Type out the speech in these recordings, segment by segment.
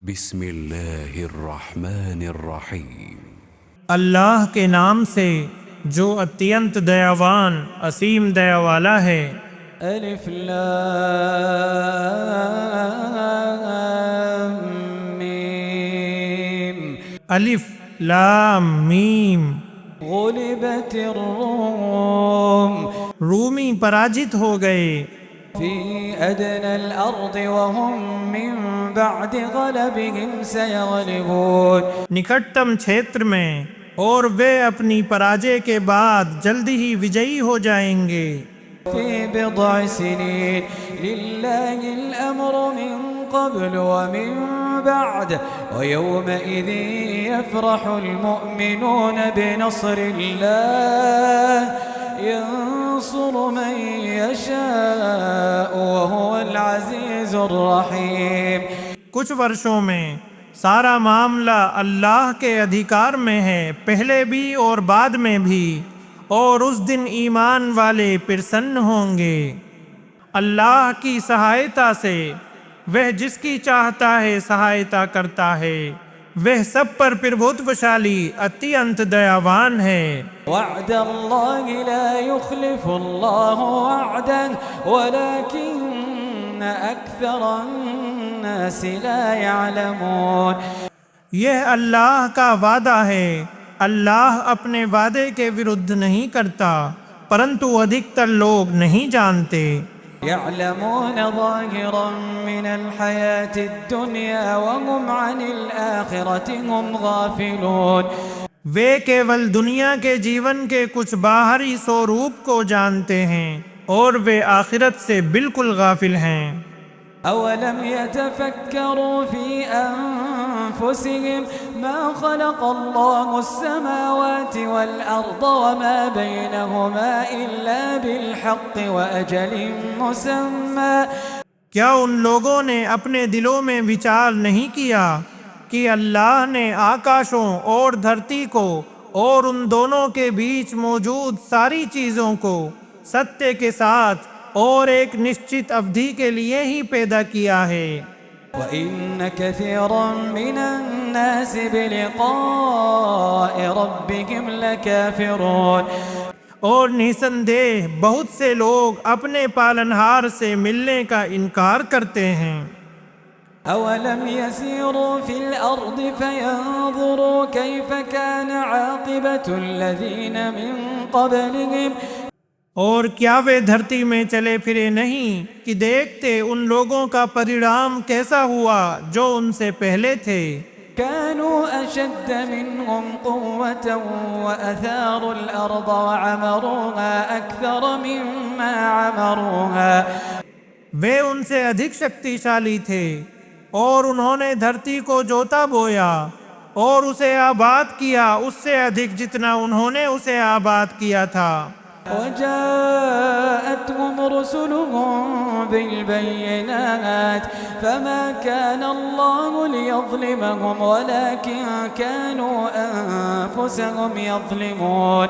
بسم اللہ الرحمن الرحیم۔ اللہ کے نام سے جو اتینت دیاوان اسیم دیا والا ہے۔ الف لام میم الف لام میم۔ غلبت الروم رومی پراجت ہو گئے، في أدنى الأرض وهم من بعد غلبهم سيغلبون نکٹتم چھیتر میں، اور وہ اپنی پراجے کے بعد جلدی ہی وجئی ہو جائیں گے۔ في بضع سنين لله الأمر من قبل ومن بعد ويومئذ يفرح المؤمنون بنصر الله ينصر من يشاء وهو العزيز الرحيم۔ کچھ ورشوں میں سارا معاملہ اللہ کے ادھیکار میں ہے، پہلے بھی اور بعد میں بھی، اور اس دن ایمان والے پرسن ہوں گے اللہ کی سہایتا سے۔ وہ جس کی چاہتا ہے سہایتا کرتا ہے، وہ سب پر پربھوتوشالی اتینت دیاوان ہے۔ وعد الله لا يخلف الله وعده ولكن أكثر الناس لا يعلمون۔ یہ اللہ کا وعدہ ہے، اللہ اپنے وعدے کے ورد نہیں کرتا، پرنتو ادھکتر لوگ نہیں جانتے۔ يعلمون ظاهرا من الحياة الدنيا وهم عن الآخرة هم غافلون۔ وہ کیول دنیا کے جیون کے کچھ باہری سوروپ کو جانتے ہیں، اور وہ آخرت سے بالکل غافل ہیں۔ أولم يتفكروا في أنفسهم ما خلق الله السماوات والأرض وما بينهما إلا بالحق وأجل مسمى۔ کیا ان لوگوں نے اپنے دلوں میں وچار نہیں کیا کہ اللہ نے آکاشوں اور دھرتی کو اور ان دونوں کے بیچ موجود ساری چیزوں کو ستیہ کے ساتھ اور ایک نشچت اودھی کے لیے ہی پیدا کیا ہے۔ وَإِنَّ كَثِيرًا مِّنَ النَّاسِ بِلِقَاءِ رَبِّهِمْ لَكَافِرُونَ۔ اور نِسندیہ بہت سے لوگ اپنے پالنہار سے ملنے کا انکار کرتے ہیں۔ أَوَلَمْ يَسِيرُوا فِي الْأَرْضِ فَيَنظُرُوا كَيْفَ كَانَ عَاقِبَةُ الَّذِينَ مِن قَبْلِهِمْ۔ اور کیا وہ دھرتی میں چلے پھرے نہیں کہ دیکھتے ان لوگوں کا پریڑام کیسا ہوا جو ان سے پہلے تھے۔ كانوا أشد منهم قوة وأثاروا الأرض وعمروها أكثر مما عمروها۔ وہ ان سے ادھک شکتی شالی تھے، اور انہوں نے دھرتی کو جوتا بویا اور اسے آباد کیا اس سے ادھک جتنا انہوں نے اسے آباد کیا تھا۔ وجاءتهم رسلهم بالبينات فما كان الله ليظلمهم ولكن كانوا أنفسهم يظلمون۔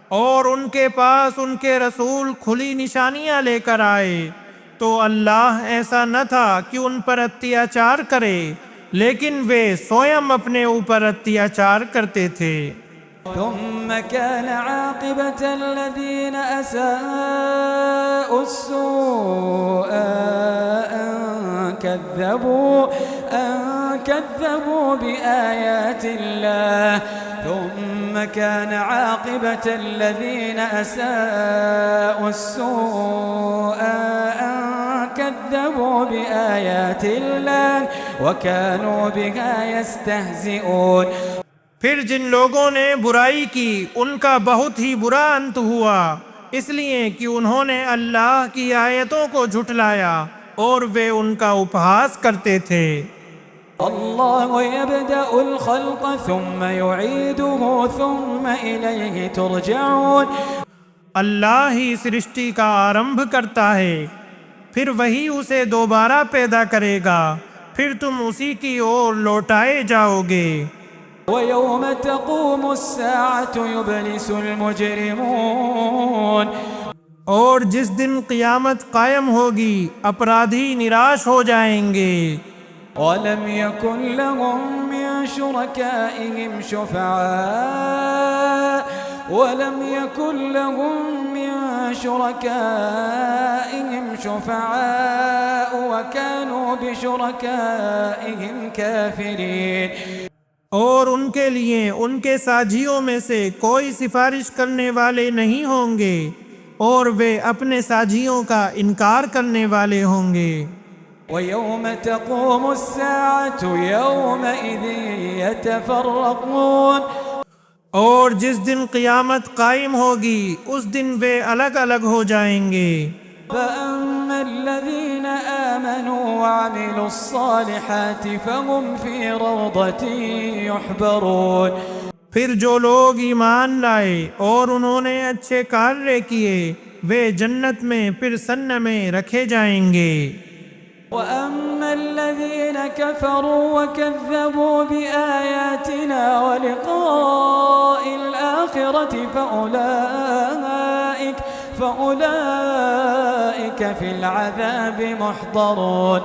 اور ان کے پاس ان کے رسول کھلی نشانیاں لے کر آئے تو اللہ ایسا نہ تھا کہ ان پر اتیاچار کرے، لیکن وہ سویم اپنے اوپر اتیاچار کرتے تھے۔ ثم كان عاقبة الذين أساءوا السوء أن كذبوا بآيات الله ثم كان عاقبة الذين أساءوا السوء أن كذبوا بآيات الله وكانوا بها يستهزئون۔ پھر جن لوگوں نے برائی کی ان کا بہت ہی برا انت ہوا، اس لیے کہ انہوں نے اللہ کی آیتوں کو جھٹلایا اور وہ ان کا اپہاس کرتے تھے۔ اللہ یبدأ الخلق ثم يعيده ثم إلیہ ترجعون۔ اللہ ہی سرشٹی کا آرمبھ کرتا ہے، پھر وہی اسے دوبارہ پیدا کرے گا، پھر تم اسی کی اور لوٹائے جاؤ گے۔ وَيَوْمَ تَقُومُ السَّاعَةُ يُبْلِسُ الْمُجْرِمُونَ۔ اور جس دن قیامت قائم ہوگی اپرادھی نراش ہو جائیں گے۔ ولم يكن لهم من شركائهم شفعاء وكانوا بشركائهم كافرين. اور ان کے لیے ان کے ساجھیوں میں سے کوئی سفارش کرنے والے نہیں ہوں گے اور وہ اپنے ساجھیوں کا انکار کرنے والے ہوں گے. وَيَوْمَ تَقُومُ السَّاعَةُ يَوْمَئِذٍ يَتَفَرَّقُونَ. اور جس دن قیامت قائم ہوگی اس دن وہ الگ الگ ہو جائیں گے. فَأَمَّا الَّذِينَ آمَنُوا وَعَمِلُوا الصَّالِحَاتِ فَهُمْ فِي رَوْضَةٍ يُحْبَرُونَ. پھر جو لوگ ایمان لائے اور انہوں نے اچھے کارے کیے وہ جنت میں پھر سن میں رکھے جائیں گے. وَأَمَّا الَّذِينَ كَفَرُوا وَكَذَّبُوا بِآيَاتِنَا وَلِقَاءِ الْآخِرَةِ فَأُولَئِكَ فِي الْعَذَابِ مُحْضَرُونَ.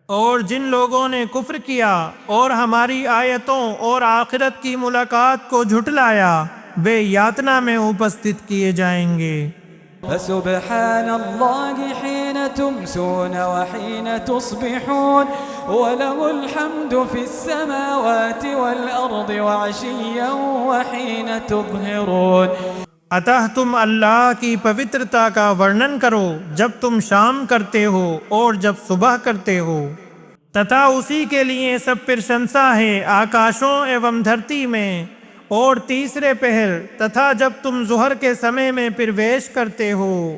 اور جن لوگوں نے کفر کیا اور ہماری آیتوں اور آخرت کی ملاقات کو جھٹلایا وہ یاتنا میں اپستھت کیے جائیں گے. فسبحان الله حين تمسون وحين تصبحون وله الحمد في السماوات والأرض وعشيا وحين تظهرون. اتہ تم اللہ کی پوترتا کا ورنن کرو جب تم شام کرتے ہو اور جب صبح کرتے ہو. تتھا اسی کے لیے سب پرشنسا ہے آکاشوں ایوم دھرتی میں اور تیسرے پہر تتھا جب تم ظہر کے سمے میں پرویش کرتے ہو.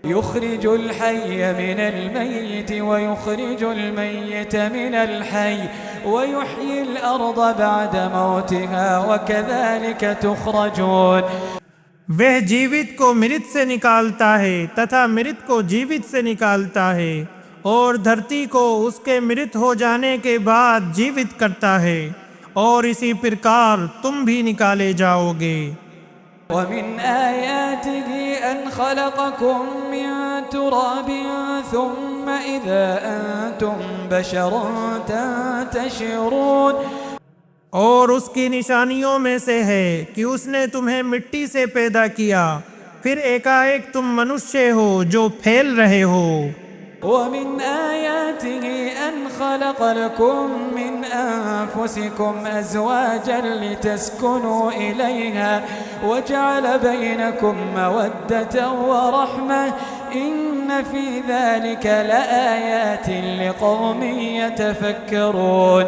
يخرج الحي من الميت ويخرج الميت من الحي ويحيي الأرض بعد موتها وكذلك تخرجون. وہ جیوت کو مرت سے نکالتا ہے تتھا مرت کو جیوت سے نکالتا ہے اور دھرتی کو اس کے مرت ہو جانے کے بعد جیوت کرتا ہے اور اسی پرکار تم بھی نکالے جاؤ گے. وَمِنْ آيَاتِهِ أَنْ خَلَقَكُم مِّن تُرَابٍ ثُمَّ إِذَا أَنْتُمْ بَشَرٌ تَنْتَشِرُونَ. اور اس کی نشانیوں میں سے ہے کہ اس نے تمہیں مٹی سے پیدا کیا پھر ایک تم منشیہ ہو جو پھیل رہے ہو. وَمِنْ آيَاتِهِ أَنْ خَلَقَ لَكُم مِّنْ أَنفُسِكُمْ أَزْوَاجًا لِتَسْكُنُوا إِلَيْهَا وَجَعَلَ بَيْنَكُم مَّوَدَّةً وَرَحْمَةً إِنَّ فِي ذَلِكَ لَآيَاتٍ لِقَوْمٍ يَتَفَكَّرُونَ.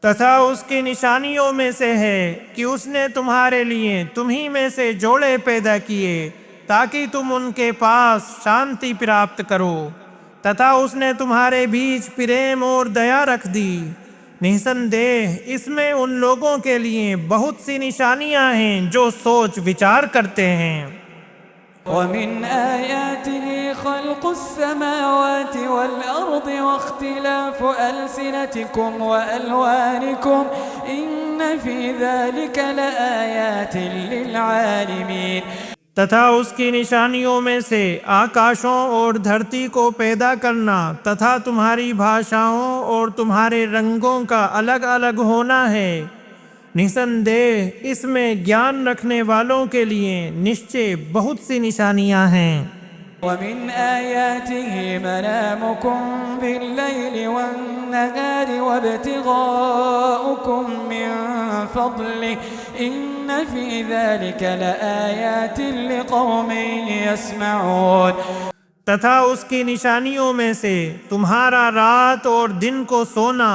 تتھا اس کی نشانیوں میں سے ہے کہ اس نے تمہارے لیے تمہی میں سے جوڑے پیدا کیے تاکہ تم ان کے پاس شانتی پراپت کرو. تتھا اس نے تمہارے بیچ پریم اور دیا رکھ دی. نسندیہ اس میں ان لوگوں کے لیے بہت سی نشانیاں ہیں جو سوچ وچار کرتے ہیں. وَمِنْ آيَاتِهِ خَلْقُ السَّمَاوَاتِ وَالْأَرْضِ وَاخْتِلَافُ أَلْسِنَتِكُمْ وَأَلْوَانِكُمْ إِنَّ فِي ذَلِكَ لَآيَاتٍ لِلْعَالِمِينَ. تتھا اس کی نشانیوں میں سے آکاشوں اور دھرتی کو پیدا کرنا تتھا تمہاری بھاشاؤں اور تمہارے رنگوں کا الگ الگ ہونا ہے. نسندیہ اس میں گیان رکھنے والوں کے لیے نشچے بہت سی نشانیاں ہیں. وَمِنْ آيَاتِهِ مَنَامُكُمْ بِاللَّيْلِ وَالنَّهَارِ وَابْتِغَاؤُكُمْ مِنْ فَضْلِهِ إِنَّ فِي ذَلِكَ لَآيَاتٍ لِقَوْمٍ يَسْمَعُونَ. تتھا اس کی نشانیوں میں سے تمہارا رات اور دن کو سونا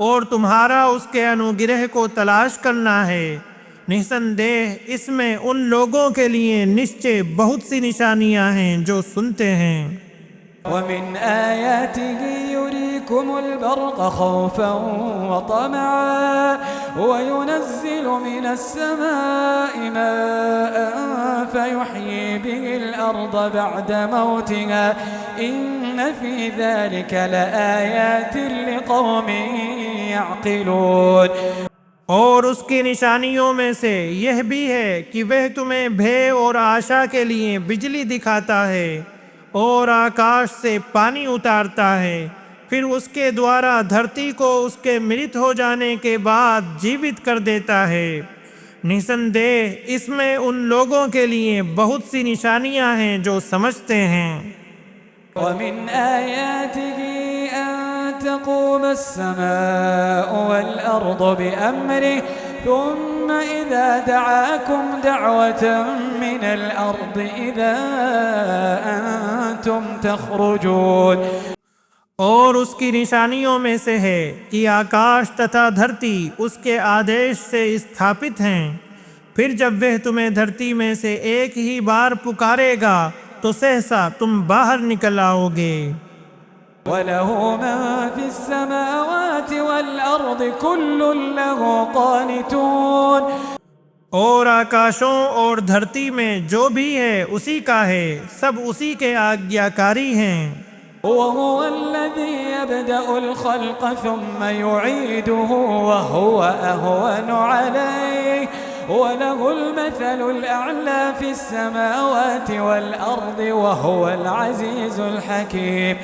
اور تمہارا اس کے انوگرہ کو تلاش کرنا ہے. نسندیہ اس میں ان لوگوں کے لیے نشچے بہت سی نشانیاں ہیں جو سنتے ہیں. وَمِنْ آيَاتِهِ يُرِيكُمُ الْبَرْقَ خَوْفًا وَطَمَعًا وَيُنَزِّلُ مِنَ السَّمَاءِ مَاءً فَيُحْيِي بِهِ الْأَرْضَ بَعْدَ مَوْتِهَا إِنَّ فِي ذَلِكَ لَآيَاتٍ لِقَوْمٍ يَعْقِلُونَ. اور اس کی نشانیوں میں سے یہ بھی ہے کہ وہ تمہیں بھے اور آشا کے لیے بجلی دکھاتا ہے اور آکاش سے پانی اتارتا ہے پھر اس کے دوارا دھرتی کو اس کے مرت ہو جانے کے بعد جیوت کر دیتا ہے۔ نسندیہ اس میں ان لوگوں کے لیے بہت سی نشانیاں ہیں جو سمجھتے ہیں۔ ومن آياته أن تقوم السماء والأرض بأمره ثم إذا دعاكم دعوة من الأرض إذا أنتم تخرجون۔ اور اس کی نشانیوں میں سے ہے کہ آکاش تتھا دھرتی اس کے آدیش سے استھاپت ہیں، پھر جب وہ تمہیں دھرتی میں سے ایک ہی بار پکارے گا تو سہسا تم باہر نکل آؤ گے۔ وَلَهُ مَن فِي السَّمَاوَاتِ وَالْأَرْضِ كُلٌّ لَهُ قَانِتُونَ۔ اور آکاشوں اور دھرتی میں جو بھی ہے اسی کا ہے، سب اسی کے آگیاکاری ہیں۔ وَهُوَ الَّذِي يَبْدَأُ الْخَلْقَ ثُمَّ يُعِيدُهُ وَهُوَ أَهْوَنُ عَلَيْهِ وَلَهُ الْمَثَلُ الْأَعْلَى فِي السَّمَاوَاتِ وَالْأَرْضِ وَهُوَ الْعَزِيزُ الْحَكِيمُ۔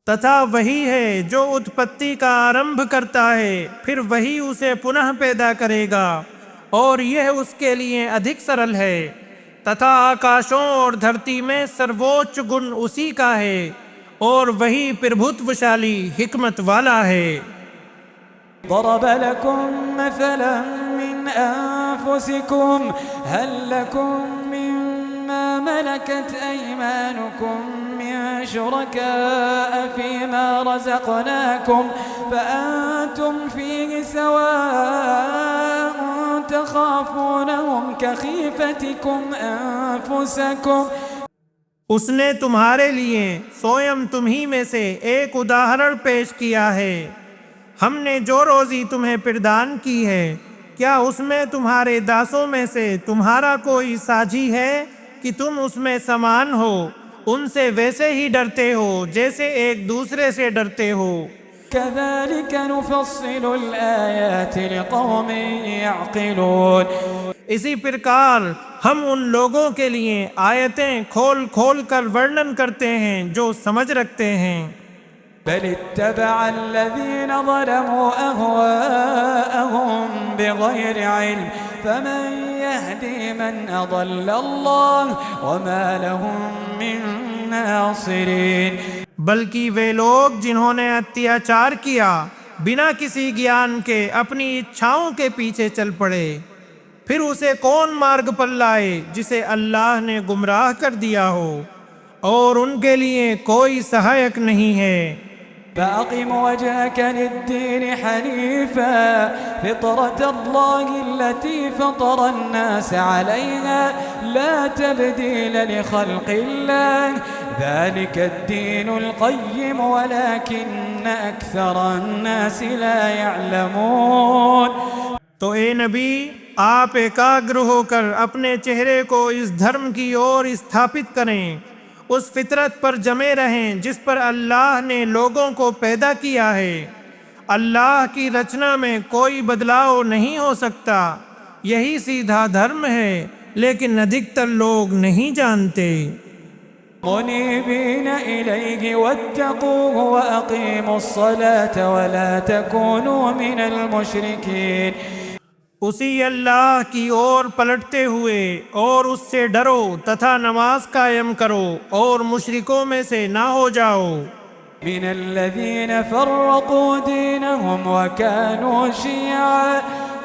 تتھا وہی ہے جو اتپتی کا آرمبھ کرتا ہے، پھر وہی اسے پنہ پیدا کرے گا، اور یہ اس کے لیے ادھک سرل ہے۔ تتھا آکاشوں اور دھرتی میں سرووچ گن اسی کا ہے، اور وہی پربھوتوشالی حکمت والا ہے۔ ضرب لكم مثلا من أنفسكم هل لكم مما ملكت أيمانكم من شركاء فيما رزقناكم فأنتم فيه سواء تخافونهم كخيفتكم أنفسكم۔ اس نے تمہارے لیے سویم تمہی میں سے ایک اداہرن پیش کیا ہے۔ ہم نے جو روزی تمہیں پردان کی ہے، کیا اس میں تمہارے داسوں میں سے تمہارا کوئی ساجی ہے کہ تم اس میں سمان ہو، ان سے ویسے ہی ڈرتے ہو جیسے ایک دوسرے سے ڈرتے ہو۔ كذلك نفصل الآيات لقوم يعقلون۔ اسی پرکار ہم ان لوگوں کے لیے آیتیں کھول کھول کر ورنن کرتے ہیں جو سمجھ رکھتے ہیں۔ بل اتبع الذين ظلموا أهواءهم بغير علم فمن يهدي من أضل الله وما لهم من ناصرين۔ بلکہ وہ لوگ جنہوں نے اتیاچار کیا بنا کسی گیان کے اپنی اچھاؤں کے پیچھے چل پڑے، پھر اسے کون مارگ پر لائے جسے اللہ نے گمراہ کر دیا ہو، اور ان کے لیے کوئی سہایک نہیں ہے۔ فأقم وجهك للدين حنيفا فطرة الله التي فطر الناس عليها لا تبديل لخلق الله ذلك الدين القيم ولكن أكثر الناس لا يعلمون۔ تو اے نبی، آپ ایکاگر ہو کر اپنے چہرے کو اس دھرم کی اور استھاپت کریں، اس فطرت پر جمے رہیں جس پر اللہ نے لوگوں کو پیدا کیا ہے۔ اللہ کی رچنا میں کوئی بدلاؤ نہیں ہو سکتا، یہی سیدھا دھرم ہے، لیکن ادھکتر لوگ نہیں جانتے۔ منيبين إليه واتقوه وأقيموا الصلاة ولا تكونوا من المشركين۔ اسی اللہ کی اور پلٹتے ہوئے اور اس سے ڈرو تتھا نماز قائم کرو اور مشرکوں میں سے نہ ہو جاؤ۔ من الذين فرقوا دينهم وكانوا شيعا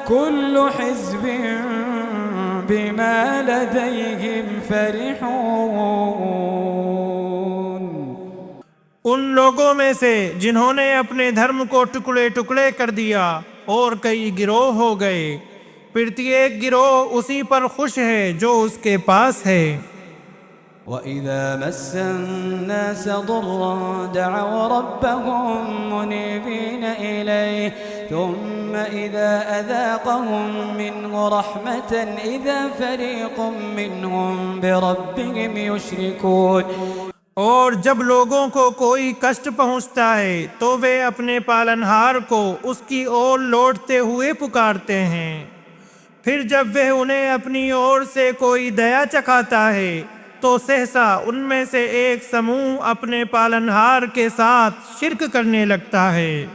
كل حزب بما لديهم فرحون۔ ان لوگوں میں سے جنہوں نے اپنے دھرم کو ٹکڑے ٹکڑے کر دیا اور کئی گروہ ہو گئے، پرتیک گروہ اسی پر خوش ہے جو اس کے پاس ہے۔ وَإِذَا مَسَّ النَّاسَ ضُرٌّ دَعَوْا رَبَّهُم مُنِيبِينَ إِلَيْهِ ثُمَّ إِذَا أَذَاقَهُم مِّنْهُ رَحْمَةً إِذَا فَرِيقٌ مِّنْهُم بِرَبِّهِمْ يُشْرِكُونَ۔ اور جب لوگوں کو کوئی کشٹ پہنچتا ہے تو وہ اپنے پالنہار کو اس کی اور لوٹتے ہوئے پکارتے ہیں، پھر جب وہ انہیں اپنی اور سے کوئی دیا چکھاتا ہے تو سہسا ان میں سے ایک سموہ اپنے پالنہار کے ساتھ شرک کرنے لگتا ہے۔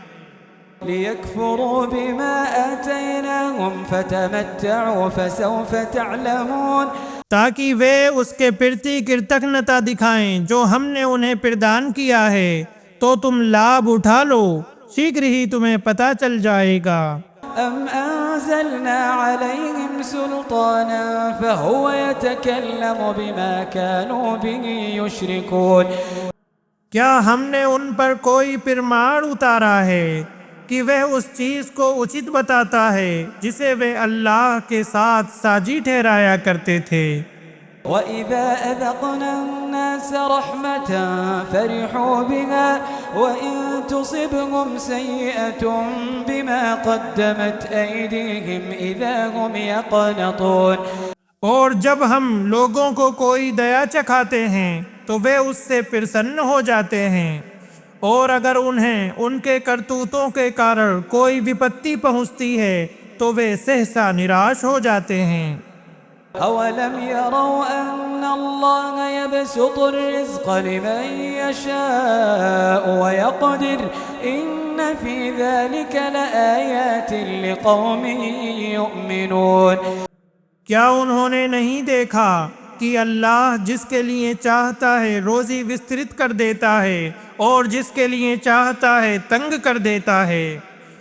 لِيَكْفُرُوا بِمَا آتَيْنَاهُمْ فَتَمَتَّعُوا فَسَوْفَ تَعْلَمُونَ، تاکہ وہ اس کے پرتی کرتگنتا دکھائیں جو ہم نے انہیں پردان کیا ہے، تو تم لابھ اٹھا لو، شیغر ہی تمہیں پتہ چل جائے گا۔ أَمْ أَنزَلْنَا عَلَيْهِمْ سُلْطَانًا فَهُوَ يَتَكَلَّمُ بِمَا كَانُوا بِهِ يُشْرِكُونَ، کیا ہم نے ان پر کوئی پرمار اتارا ہے کہ وہ اس چیز کو اچت بتاتا ہے جسے وہ اللہ کے ساتھ ساجی ٹھہرایا کرتے تھے۔ وَإِذَا أَذَقْنَا النَّاسَ رَحْمَةً فَرِحُوا بِهَا وَإِن تُصِبْهُمْ سَيِّئَةٌ بِمَا قَدَّمَتْ أَيْدِيهِمْ إِذَا هُمْ يَقْنَطُونَ، اور جب ہم لوگوں کو کوئی دیا چکھاتے ہیں تو وہ اس سے پرسن ہو جاتے ہیں، اور اگر انہیں ان کے کرتوتوں کے کارن کوئی وپتی پہنچتی ہے تو وہ سہسا نراش ہو جاتے ہیں۔ أَوَلَمْ يَرَوْا أَنَّ اللَّهَ يَبْسُطُ الرِّزْقَ لِمَن يَشَاءُ وَيَقْدِرُ إِنَّ فِي ذَلِكَ لَآيَاتٍ لِقَوْمٍ يُؤْمِنُونَ، کیا انہوں نے نہیں دیکھا کہ اللہ جس کے لیے چاہتا ہے روزی وسترت کر دیتا ہے اور جس کے لیے چاہتا ہے تنگ کر دیتا ہے؟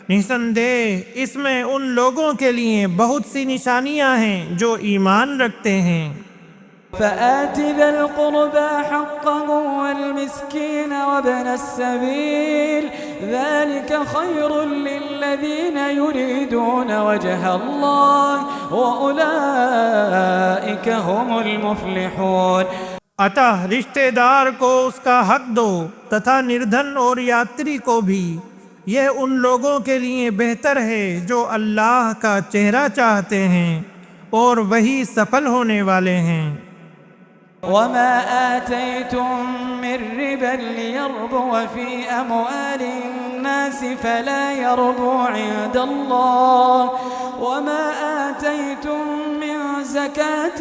نسندہ اس میں ان لوگوں کے لیے بہت سی نشانیاں ہیں جو ایمان رکھتے ہیں۔ فآت ذا القربى حقه والمسكين وابن السبيل ذلك خير للذين يريدون وجه الله وأولئك هم المفلحون، عطا رشتہ دار کو اس کا حق دو تتھا نردھن اور یاتری کو بھی، یہ ان لوگوں کے لیے بہتر ہے جو اللہ کا چہرہ چاہتے ہیں، اور وہی سفل ہونے والے ہیں۔ وما آتيتم من ربا ليربو في أموال الناس فلا يربو عند الله وما آتيتم من زكاة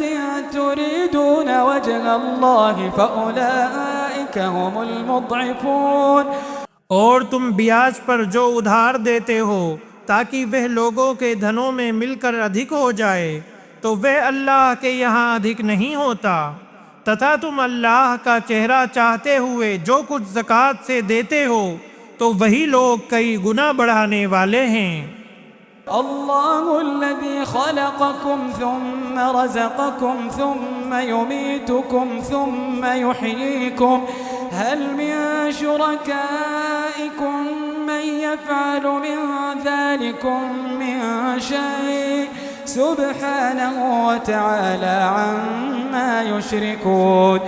تريدون وجه الله فأولئك هم المضعفون، اور تم بیاج پر جو ادھار دیتے ہو تاکہ وہ لوگوں کے دھنوں میں مل کر ادھک ہو جائے تو وہ اللہ کے یہاں ادھک نہیں ہوتا، تتھا تم اللہ کا چہرہ چاہتے ہوئے جو کچھ زکوٰۃ سے دیتے ہو تو وہی لوگ کئی گنا بڑھانے والے ہیں۔ اللہ الذي خلقكم ثم رزقكم ثم يميتكم ثم يحييكم هل من شركائكم من يفعل من ذلكم من شيء سبحانه وتعالى عما يشركون۔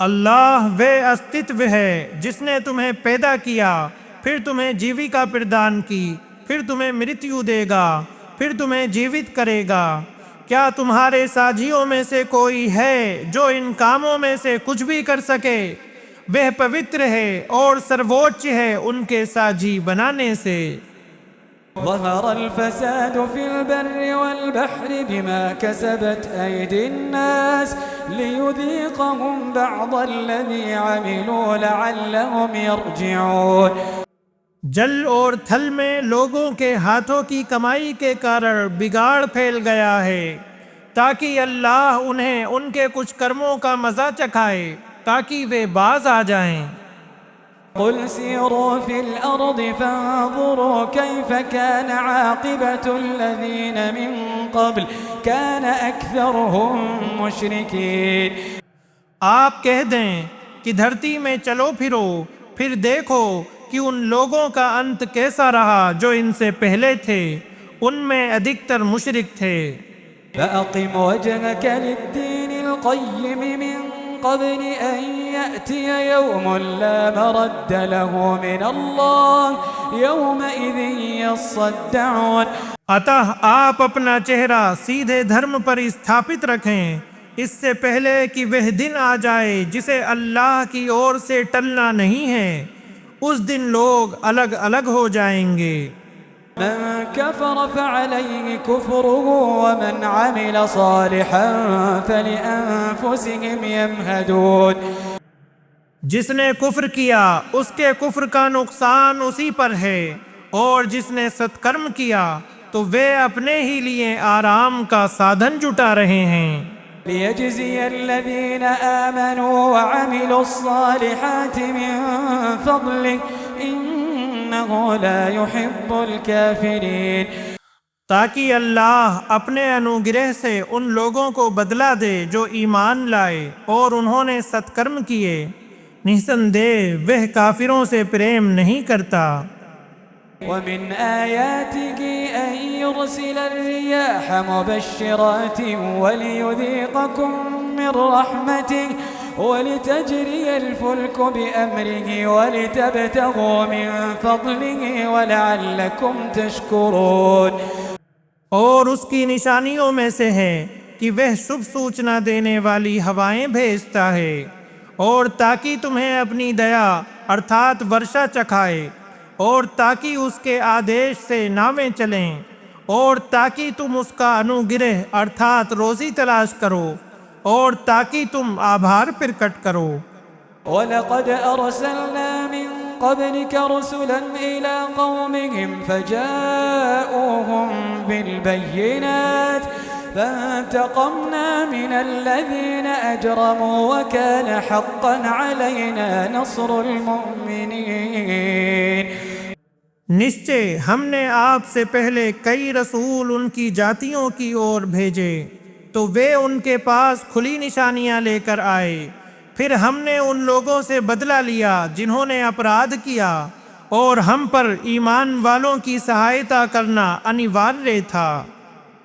اللہ وہ استتو ہے جس نے تمہیں پیدا کیا، پھر تمہیں جیوکا پردان کی، پھر تمہیں مرتیو دے گا، پھر تمہیں جیوت کرے گا۔ کیا تمہارے ساجیوں میں سے کوئی ہے جو ان کاموں میں سے کچھ بھی کر سکے؟ وہ پوتر ہے اور سرووچ ہے ان کے ساجی بنانے سے۔ ظهر الفساد في البر والبحر بما كسبت أيدي الناس ليذيقهم بعض الذي عملوا لعلهم يرجعون، جل اور تھل میں لوگوں کے ہاتھوں کی کمائی کے کارن بگاڑ پھیل گیا ہے تاکہ اللہ انہیں ان کے کچھ کرموں کا مزہ چکھائے تاکہ وہ باز آ جائیں۔ قل سيروا في الأرض فانظروا كيف كان عاقبة الذين من قبل كان أكثرهم مشركين، آپ کہہ دیں کہ دھرتی میں چلو پھرو، پھر دیکھو کہ ان لوگوں کا انت کیسا رہا جو ان سے پہلے تھے، ان میں ادھکتر مشرک تھے۔ فأقم وجهك للدين القيم من قبل أن يأتي يوم لا مرد له من الله يومئذ يصدعون، عطا آپ اپنا چہرہ سیدھے دھرم پر استھاپت رکھیں اس سے پہلے کہ وہ دن آ جائے جسے اللہ کی اور سے ٹلنا نہیں ہے، اس دن لوگ الگ الگ ہو جائیں گے۔ من كفر فعليه كفره ومن عمل صالحا فلأنفسهم يمهدون. جس نے کفر کیا اس کے کفر کا نقصان اسی پر ہے، اور جس نے ستکرم کیا تو وہ اپنے ہی لیے آرام کا سادھن جٹا رہے ہیں. ليجزي الذين آمنوا وعملوا الصالحات من فضله إنه لا يحب الكافرين. تاکہ اللہ اپنے انوگرہ سے ان لوگوں کو بدلہ دے جو ایمان لائے اور انہوں نے ستکرم کیے، نسندہ وہ کافروں سے پریم نہیں کرتا. ومن آياته أن يرسل الرياح مبشرات وليذيقكم من رحمته ولتجري الفلك بأمره ولتبتغوا من فضله ولعلكم تشكرون. اور اس کی نشانیوں میں سے ہے کہ وہ شبھ سوچنا دینے والی ہوائیں بھیجتا ہے، اور تاکہ تمہیں اپنی دیا ارتھات ورشا چکھائے، اور تاکہ اس کے آدیش سے ناویں چلیں، اور تاکہ تم اس کا انوگرہ ارتھات روزی تلاش کرو، اور تاکہ تم آبھار پرکٹ کرو. وَلَقَدْ أَرْسَلْنَا مِن قَبْلِكَ رُسُلًا إِلَىٰ قَوْمِهِمْ فَجَاءُوهُم بِالْبَيِّنَاتِ فَانتَقَمْنَا مِنَ الَّذِينَ أَجْرَمُوا وَكَانَ حَقًّا عَلَيْنَا نَصْرُ الْمُؤْمِنِينَ. نشچے ہم نے آپ سے پہلے کئی رسول ان کی جاتیوں کی اور بھیجے، تو وہ ان کے پاس کھلی نشانیاں لے کر آئے، پھر ہم نے ان لوگوں سے بدلہ لیا جنہوں نے اپرادھ کیا، اور ہم پر ایمان والوں کی سہایتا کرنا انیواریہ تھا.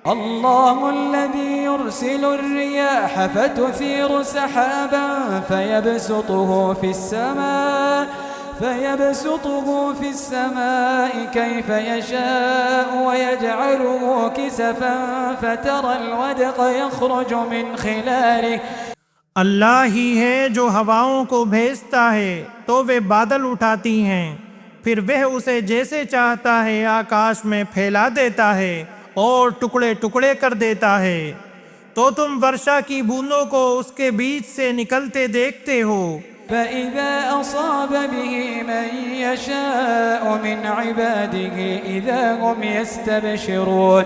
اللہ الذي يرسل الرياح فتثير سحابا فيبسطه في السماء كيف يشاء ويجعله كسفا فترى الودق يخرج من خلاله. اللہ ہی ہے جو ہواؤں کو بھیجتا ہے تو وہ بادل اٹھاتی ہیں، پھر وہ اسے جیسے چاہتا ہے آکاش میں پھیلا دیتا ہے اور ٹکڑے ٹکڑے کر دیتا ہے، تو تم ورشا کی بوندوں کو اس کے بیچ سے نکلتے دیکھتے ہو. فَإِذَا أَصَابَ بِهِ مَن يَشَاءُ مِنْ عِبَادِهِ إِذَا هُمْ يَسْتَبْشِرُونَ.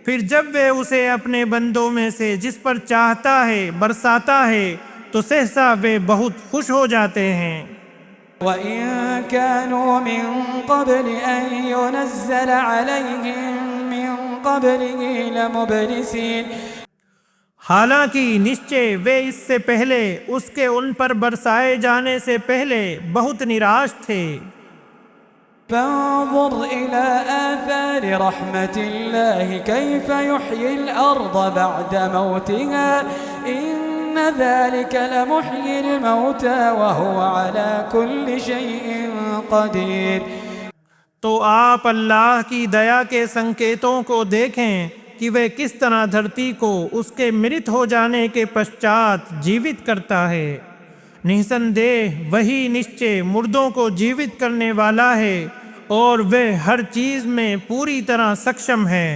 پھر جب وہ اسے اپنے بندوں میں سے جس پر چاہتا ہے برساتا ہے تو سہسا وہ بہت خوش ہو جاتے ہیں. وَإِن كَانُوا مِن قَبْلِ أَن يُنَزَّلَ عَلَيْهِم مِّن قَبْلِهِ لَمُبْلِسِينَ. حالانکہ نشچے وہ اس سے پہلے اس کے ان پر برسائے جانے سے پہلے بہت نراش تھے. فانظر إلى آثار رحمة الله كيف يحيي الأرض بعد موتها إن ذلك لمحيي الموتى وهو على كل شيء قدير. تو آپ اللہ کی دیا کے سنکیتوں کو دیکھیں کہ وہ کس طرح دھرتی کو اس کے مرت ہو جانے کے پشچات جیوت کرتا ہے. نسندہ وہی نشچے مردوں کو جیوت کرنے والا ہے، اور وہ ہر چیز میں پوری طرح سکشم ہے.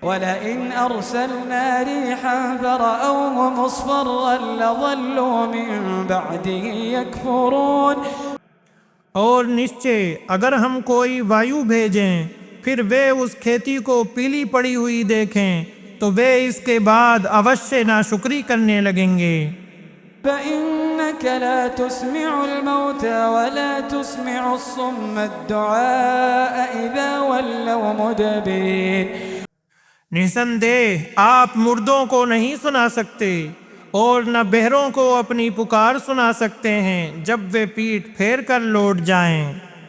وَلَئِنْ أَرْسَلْنَا رِيحًا فَرَأَوْهُ مُصْفَرًّا لَظَلُّوا مِن بَعْدِهِ يَكْفُرُونَ. اور نشچے اگر ہم کوئی وایو بھیجیں پھر وہ اس کھیتی کو پیلی پڑی ہوئی دیکھیں تو وہ اس کے بعد اوشے ناشکری کرنے لگیں گے. فَإِنَّكَ لَا تُسْمِعُ الْمَوْتَى وَلَا تُسْمِعُ الصُّمَّ الدُّعَاءَ إِذَا وَلَّوْا مُدْبِرِينَ. نسندہ آپ مردوں کو نہیں سنا سکتے اور نہ بہروں کو اپنی پکار سنا سکتے ہیں جب وہ پیٹھ پھیر کر لوٹ جائیں.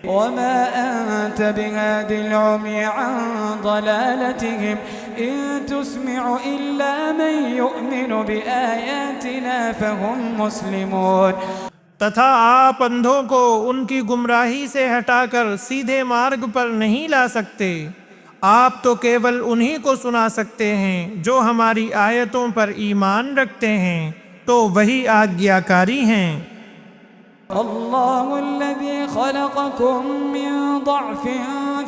وَمَا أَنْتَ بِهَادِ الْعُمْيِ عَنْ ضَلَالَتِهِمْ إِن تُسْمِعُ إِلَّا مَن يُؤْمِنُ بِآيَاتِنَا فَهُمْ مُسْلِمُونَ. تتھا آپ اندھوں کو ان کی گمراہی سے ہٹا کر سیدھے مارگ پر نہیں لا سکتے، آپ تو کیول انہی کو سنا سکتے ہیں جو ہماری آیتوں پر ایمان رکھتے ہیں، تو وہی آگیاکاری ہیں. الله الذي خلقكم من ضعف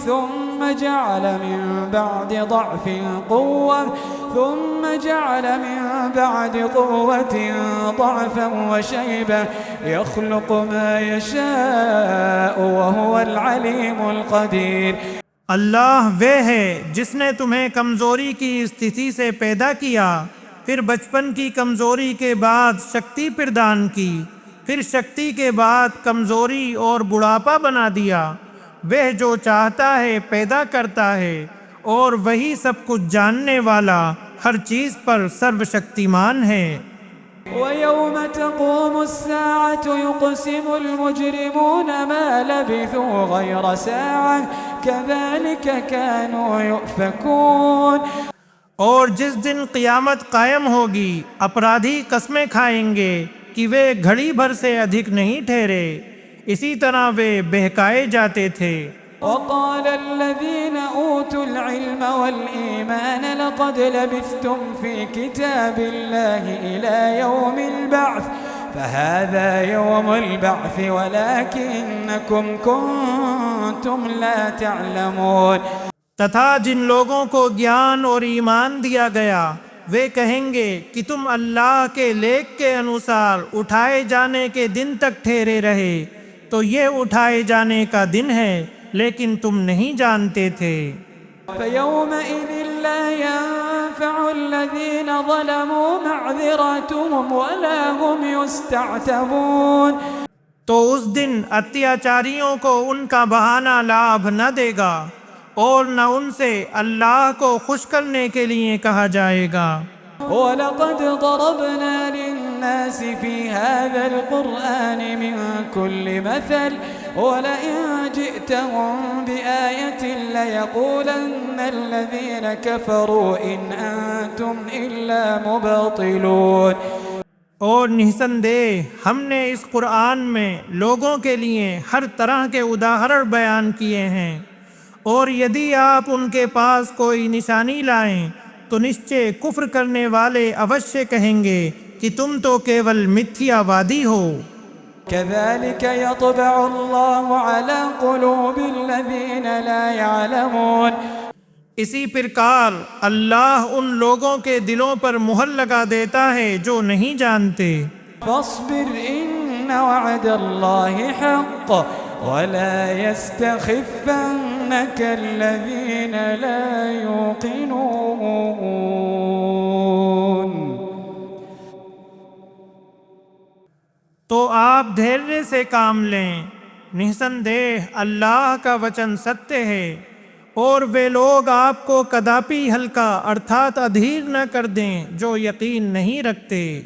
ثم جعل من بعد ضعف قوة ثم جعل من بعد قوة ضعفا وشيبة يخلق ما يشاء وهو العليم القدير۔ اللہ وہ ہے جس نے تمہیں کمزوری کی استھتی سے پیدا کیا، پھر بچپن کی کمزوری کے بعد شکتی پردان کی، پھر شکتی کے بعد کمزوری اور بڑھاپا بنا دیا۔ وہ جو چاہتا ہے پیدا کرتا ہے، اور وہی سب کچھ جاننے والا، ہر چیز پر سرو شکتیمان ہے۔ وَيَوْمَ تَقُومُ السَّاعَةُ يُقْسِمُ الْمُجْرِمُونَ مَا لَبِثُوا غَيْرَ سَاعَةٍ كَذَلِكَ كَانُوا يُؤْفَكُونَ۔ اور جس دن قیامت قائم ہوگی، اپرادھی قسمیں کھائیں گے کہ وہ گھڑی بھر سے ادھک نہیں ٹھہرے، اسی طرح وہ بہکائے جاتے تھے۔ وقال الذين أوتوا العلم والإيمان لقد لبثتم في كتاب الله إلى يوم البعث فهذا يوم البعث ولكنكم كنتم لا تعلمون۔ تتھا جن لوگوں کو گیان اور ایمان دیا گیا، وہ کہیں گے کہ تم اللہ کے لیکھ کے انوسار اٹھائے جانے کے دن تک ٹھہرے رہے، تو یہ اٹھائے جانے کا دن ہے، لیکن تم نہیں جانتے تھے۔ فَيَوْمَئِذٍ لَا يَنفَعُ الَّذِينَ ظَلَمُوا مَعْذِرَتُهُمْ وَلَا هُمْ يُسْتَعْتَبُونَ۔ تو اس دن اتیاچاریوں کو ان کا بہانہ لابھ نہ دے گا، اور نہ ان سے اللہ کو خوش کرنے کے لیے کہا جائے گا۔ وَلَقَدْ ضَرَبْنَا لِلنَّاسِ فِي هَذَا الْقُرْآنِ مِنْ كُلِّ مَثَلٍ وَلَئِنْ جِئْتَهُمْ بِآيَةٍ لَيَقُولَنَّ الَّذِينَ كَفَرُوا إِنْ أَنْتُمْ إِلَّا مُبْطِلُونَ۔ اور نسندہ ہم نے اس قرآن میں لوگوں کے لیے ہر طرح کے اداہرن بیان کیے ہیں، اور یدی آپ ان کے پاس کوئی نشانی لائیں تو نشچے کفر کرنے والے اوشیہ کہیں گے کہ تم تو کیول متھیا وادی ہو۔ كَذَلِكَ يَطْبَعُ اللَّهُ عَلَى قُلُوبِ الَّذِينَ لَا يَعْلَمُونَ۔ اسی پرکار اللہ ان لوگوں کے دلوں پر مہر لگا دیتا ہے جو نہیں جانتے۔ فَاصْبِرْ إِنَّ وَعْدَ اللَّهِ حَقٌّ وَلَا يَسْتَخِفَّنَّكَ الَّذِينَ لَا يُوقِنُونَ۔ تو آپ دھیرے سے کام لیں، نسندہ اللہ کا وچن ستیہ ہے، اور وہ لوگ آپ کو کداپی ہلکا ارتھات ادھیر نہ کر دیں جو یقین نہیں رکھتے۔